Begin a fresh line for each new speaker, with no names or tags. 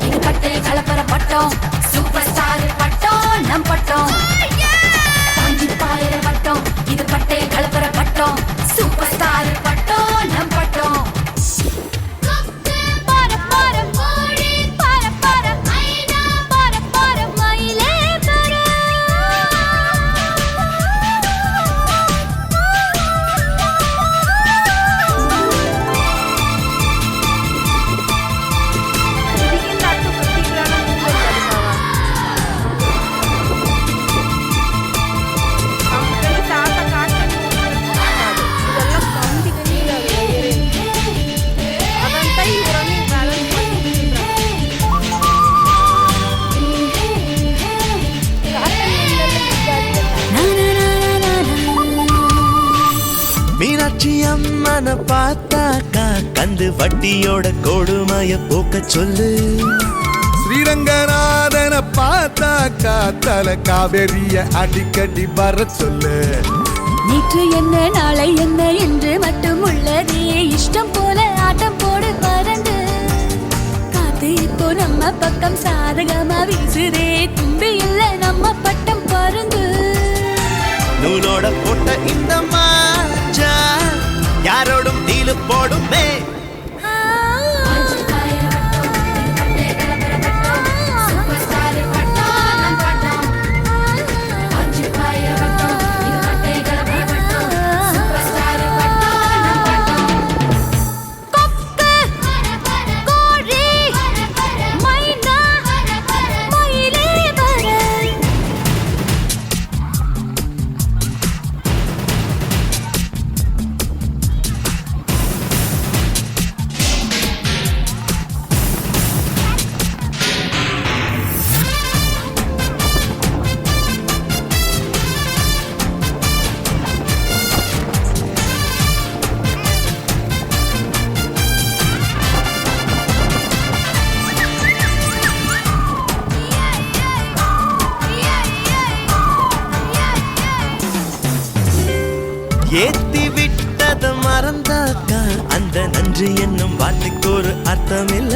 இது பட்டே கலப்பர பட்டம் சூப்பர் ஸ்டார் பட்டம் நம் பட்டம் பாஞ்சி பாயிர பட்டம் இது பட்டே கலப்பர பட்டம் சூப்பர் ஸ்டார் பட்டம் நம் பட்டம்
மீனாட்சி அம்மனை பார்த்தாக்கா கந்து வட்டியோட கொடுமைய போக்க சொல்லு.
ஸ்ரீரங்கநாதனை பார்த்தாக்கா தல காவேரிய அடிக்கடி வர சொல்லு.
நேற்று என்ன நாளை என்ன என்று மட்டும் உள்ளதே இஷ்டம் போல ஆட்டம் போடு பறந்து காத்து இப்போ நம்ம பக்கம் சாதகமா வீசுதே தும்பி இல்ல நம்ம பட்டம் பறந்து
நூலோட போட்ட இந்த மாஞ்சா யாரோடும் டீலு போடுமே. ஏத்தி விட்டத மறந்தாக்கா அந்த நன்றி என்னும் வார்த்தைக்கு ஒரு அர்த்தம் இல்ல.